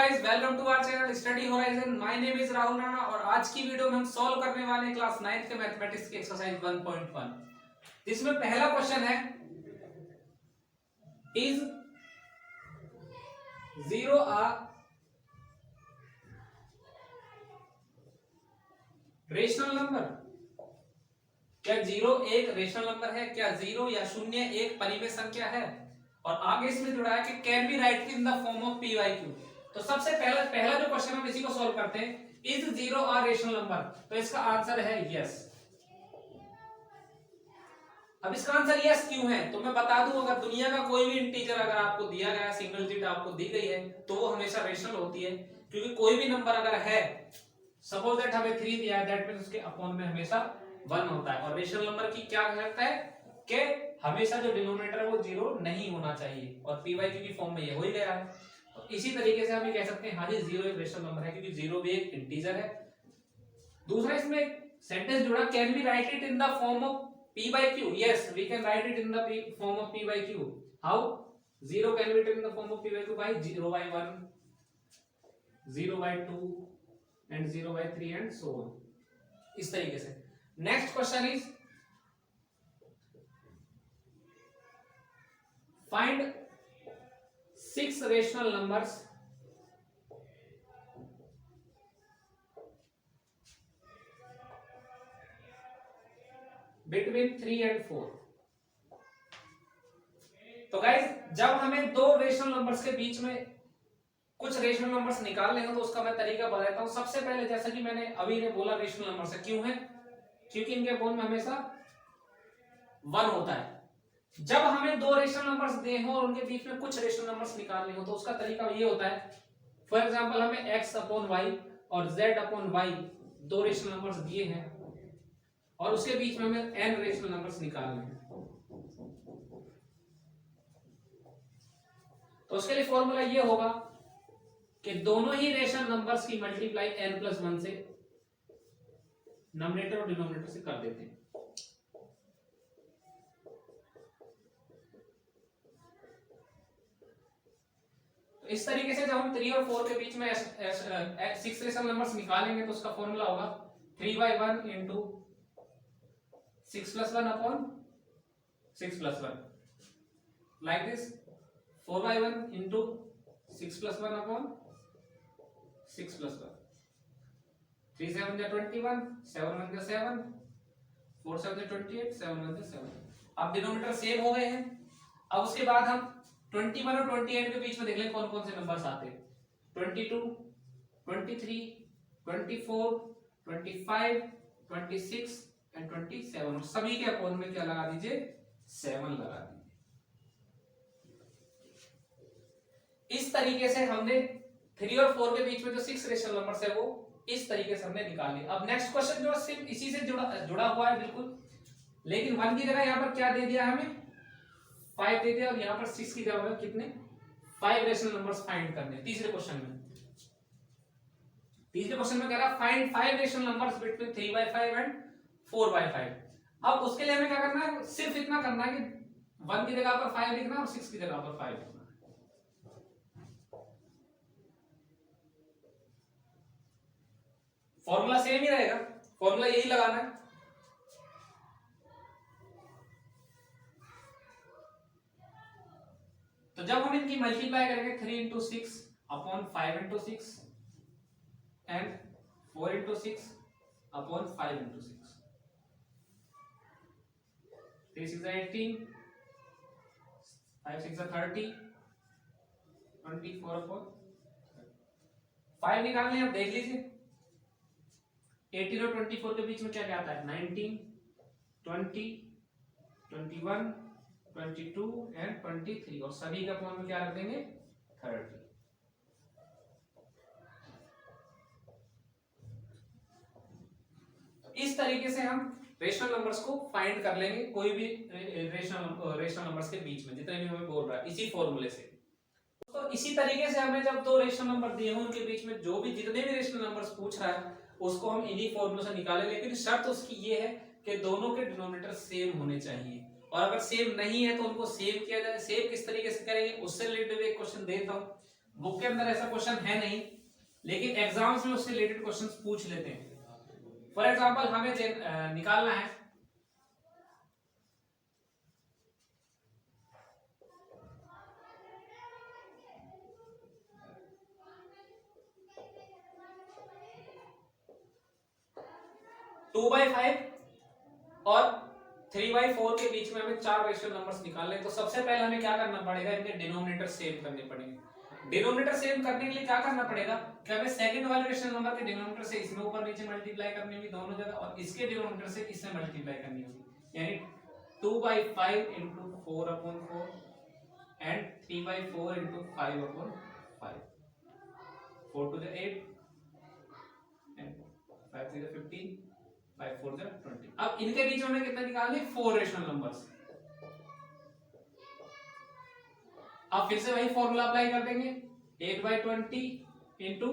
Guys, welcome to our channel Study Horizon. My name is Rahul Rana और आज की video में हम सॉल्व करने वाले हैं क्लास 9th के मैथमेटिक्स की एक्सरसाइज 1.1। जिसमें पहला क्वेश्चन है, इज 0 अ रेशनल नंबर? क्या 0 एक रेशनल नंबर है? क्या 0 या 0 एक परिमेय संख्या है? और आगे इसमें जुड़ा है कि can be write in the form of P Y Q. तो सबसे पहला जो क्वेश्चन हम इसी को सॉल्व करते हैं, इज 0 अ रेशनल नंबर? तो इसका आंसर है यस। अब इसका आंसर यस क्यों है तो मैं बता दूं, अगर दुनिया का कोई भी इंटीजर अगर आपको दिया गया, सिंगल डिजिट आपको दी गई है, तो वो हमेशा रेशनल होती है। क्योंकि कोई भी नंबर अगर है, सपोज दैट हमें 3 दिया है, दैट मींस उसके अपॉन में हमेशा 1 होता है। और रेशनल नंबर की क्या कहता है कि हमेशा जो डिनोमिनेटर है वो 0 नहीं होना चाहिए, और पीवाईक्यू की फॉर्म में ये हो ही गया है। तो इसी तरीके से हम ये कह सकते हैं, हाँ जी 0 एक रेशनल नंबर है, क्योंकि 0 भी एक इंटीजर है। दूसरा इसमें सेंटेंस जुड़ा, can be right it in the form of p by q? Yes, we can write it in the form of p by q. How? 0 can be written in the form of p by q by 0 by 1, 0 by 2 and 0 by 3 and so on. इस तरीके से। Next question is, find 6 rational numbers between 3 and 4। तो guys, जब हमें दो rational numbers के बीच में कुछ रेशनल नंबर्स निकालने हो तो उसका मैं तरीका बताता हूं। सबसे पहले, जैसा कि मैंने अभी ने बोला, रेशनल नंबर से क्यों है, क्योंकि इनके अपॉन में हमेशा 1 होता है। जब हमें दो रेशनल नंबर्स दे हो और उनके बीच में कुछ रेशनल नंबर्स निकालने हो तो उसका तरीका ये होता है, फॉर एग्जांपल हमें x अपॉन y और z अपॉन y दो रेशनल नंबर्स दिए हैं और उसके बीच में हमें n रेशनल नंबर्स निकालने हैं। तो उसके लिए फॉर्मूला ये होगा कि दोनों ही रेशनल नंबर्स की मल्टीप्लाई n+1 से, नॉमिनेटर और डिनोमिनेटर से कर देते हैं। तो इस तरीके से जब हम 3 और 4 के बीच में 6 रेशनल नंबर्स निकालेंगे तो उसका फॉर्मूला होगा 3/1 into 6+1 upon 6+1, like this 4/1 into 6+1 upon 6+1, 3 7 जा 21, 7 1 जा 7, 4 7 जा 28, 7 1 जा 7। अब डिनोमिनेटर सेम हो गए हैं। अब उसके बाद हम 21 और 28 के बीच में देख लें कौन कौन से नंबर्स आते हैं। 22, 23, 24, 25, 26 एंड 27, और सभी के अपॉन में क्या लगा दीजिए, 7 लगा दीजिए। इस तरीके से हमने 3 और 4 के बीच में जो 6 रेशनल नंबर्स है वो इस तरीके से हमने निकाल लिया। अब नेक्स्ट क्वेश्चन जो सिर्फ इसी से जुड़ा हुआ है बिल्कुल, लेकिन 1 की जगह यहाँ पर क्या दे दिया हमें, 5 दे दिया, और यहाँ पर 6 की जगह हमें कितने, 5 रेशनल नंबर्स फाइंड करने। तीसरे क्वेश्चन में कह रहा है find 5 rational numbers between 3/5 and 4/5। अब उसके लिए हमें क्या करना है, सिर्फ इतना करना है कि 1 की जगह पर 5 लिखना और 6 की जगह पर 5 लिखना। फॉर्मूला सेम ही रहेगा, फॉर्मूला यही लगाना है। तो जब हम इनकी मल्टीप्लाई करेंगे 3 into 6 upon 5 into 6 and 4 into 6 upon 5 into 6, 3 6 18, 5 6 30, 24 upon 5 निकालने हैं। अब देख लीजिए 18 और 24 के बीच में क्या क्या आता है, 19, 20, 21, 22 एंड 23, और सभी का अपॉन में क्या रख देंगे, 30। तो इस तरीके से हम रेशनल नंबर्स को फाइंड कर लेंगे, कोई भी रेशनल नंबर्स के बीच में जितने भी हमें बोल रहा है, इसी फॉर्मूले से। तो इसी तरीके से हमें जब दो रेशनल नंबर दिए हों उनके बीच में जो भी जितने भी रेशनल नंबर्स पूछ रहा है उसको हम इन्हीं फॉर्मूले से निकालें, लेकिन शर्त उसकी ये है कि दोनों के डिनोमिनेटर सेम होने चाहिए, और अगर सेम नहीं है तो उनको सेव किया जाए। सेव किस तरीके से करेंगे उससे रिलेटेड एक क्वेश्चन देता हूं। बुक के अंदर ऐसा क्वेश्चन है नहीं, लेकिन एग्जाम्स में उससे रिलेटेड क्वेश्चंस पूछ लेते हैं। फॉर एग्जांपल हमें निकालना है 2/5 और 3/4 के बीच में हमें 4 रेशनल नंबर्स निकालने हैं। तो सबसे पहले हमें क्या करना पड़ेगा, इनके डिनोमिनेटर सेम करने पड़ेंगे। डिनोमिनेटर सेम करने के लिए क्या करना पड़ेगा कि हमें सेकंड वाले रेशनल नंबर के डिनोमिनेटर से इसमें ऊपर नीचे मल्टीप्लाई करनी होगी दोनों जगह, और इसके डिनोमिनेटर से इसमें मल्टीप्लाई करनी होगी। यानी 2/5 into 4/4 and 3/4 into 5/5, 4 to the 8 and 5 to the 15, 5 4 जा 20। अब इनके बीच में हमें कितना निकालने, 4 रेशनल नंबर्स। अब फिर से वही फॉर्मूला अप्लाई कर देंगे, 8/20 into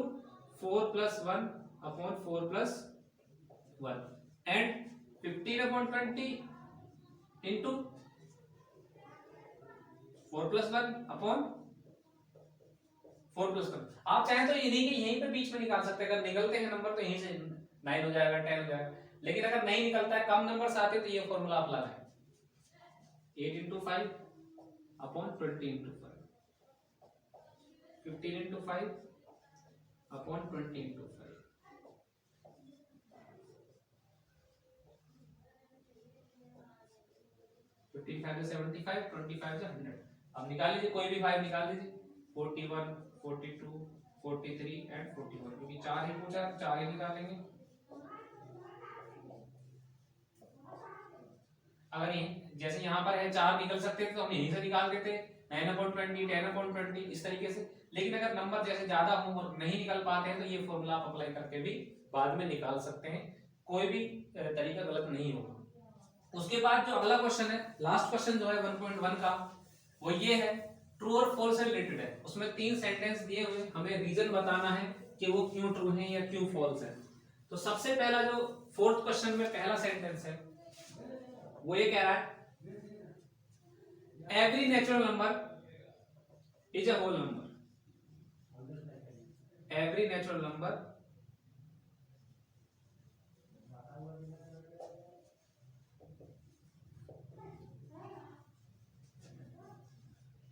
4 + 1 upon 4 + 1 and 15/20 into 4 + 1 upon 4 + 1। आप चाहें तो इन्हीं के यहीं पे बीच में निकाल सकते हैं। अगर निकलते हैं नंबर तो यहीं से 9 हो जाएगा, 10 हो जाएगा। लेकिन अगर नहीं निकलता है, कम नंबर्स आते तो ये फॉर्मूला आप लगाएं, 8 into 5 upon 20 into 5, 15 into 5 upon 20 into 5, 55 से 75, 25 से 100। अब निकाल लीजिए, कोई भी 5 निकाल लीजिए, 41, 42, 43 एंड 41, क्योंकि 4 ही पूछा, 4 ही निकालेंगे। अगर जैसे यहाँ पर है 4 निकल सकते थे तो हम यहीं से निकाल देते, 9/20, 10/20 इस तरीके से। लेकिन अगर नंबर जैसे ज्यादा हो और नहीं निकल पाते हैं तो ये फॉर्मूला आप अप्लाई करके भी बाद में निकाल सकते हैं, कोई भी तरीका गलत नहीं होगा। उसके बाद जो अगला क्वेश्चन है, लास्ट क्वेश्चन जो है 1.1 का, वो ये है, ट्रू और फॉल्स से रिलेटेड है। उसमें 3 सेंटेंस दिए हुए, हमें रीजन बताना है कि वो क्यों ट्रू है या क्यों फॉल्स है। तो सबसे पहला जो 4th क्वेश्चन में पहला सेंटेंस है वो ये कह रहा है, every natural number is a whole number, every natural number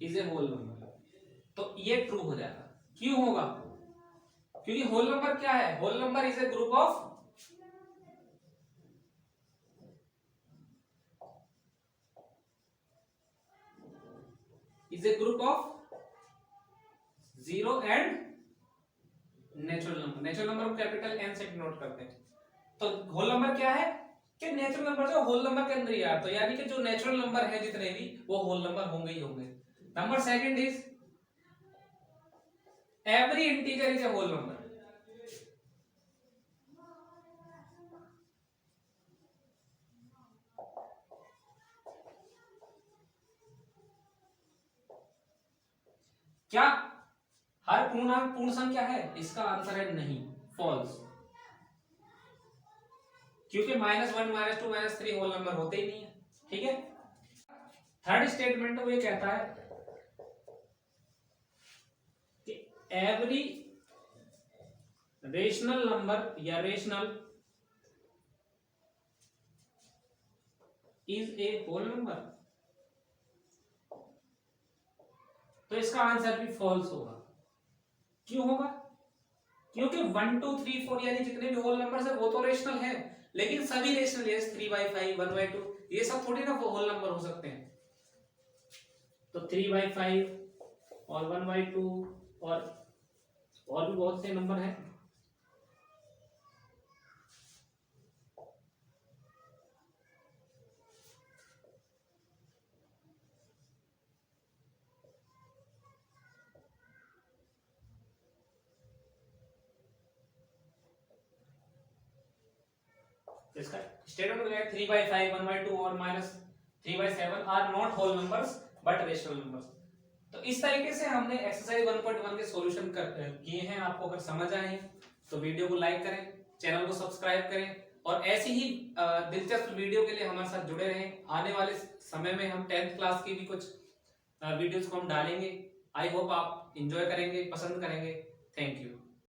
is a whole number. तो ये ट्रू हो जाएगा। क्यों होगा, क्योंकि होल नंबर क्या है, whole number is a group of zero and natural number. Natural number को कैपिटल एन से डिनोट करते हैं। तो होल नंबर क्या है कि नेचुरल नंबर जो होल नंबर के अंदर ही आता है, तो यानी कि जो नेचुरल नंबर है जितने भी, वो होल नंबर होंगे ही होंगे। Number second is every integer is a whole number. क्या हर पूर्णांक पूर्ण संख्या है, इसका आंसर है नहीं, फॉल्स। क्योंकि -1, -2, -3 होल नंबर होते ही नहीं है। ठीक है। थर्ड स्टेटमेंट वो ये कहता है कि एवरी रेशनल नंबर या rational is a whole number. तो इसका आंसर भी फॉल्स होगा। क्यों होगा, क्योंकि 1 2 3 4 यानी जितने भी होल नंबर्स है वो तो रेशनल है, लेकिन सभी रेशनल है, 3/5, 1/2 ये सब थोड़ी ना होल नंबर हो सकते हैं। तो 3/5 और 1/2 और भी बहुत से नंबर हैं। इसका स्टेटमेंट है 3/5, 1/2 और -3/7 are not whole numbers but rational numbers. तो इस तरीके से हमने एक्सरसाइज 1.1 के सॉल्यूशन किए हैं। आपको अगर समझ आए तो वीडियो को लाइक करें, चैनल को सब्सक्राइब करें, और ऐसी ही दिलचस्प वीडियो के लिए हमारे साथ जुड़े रहें। आने वाले समय में हम 10th क्लास की भी कुछ वीडियोस को हम डालेंगे। आई होप आप इंजॉय करेंगे, पसंद करेंगे। Thank you.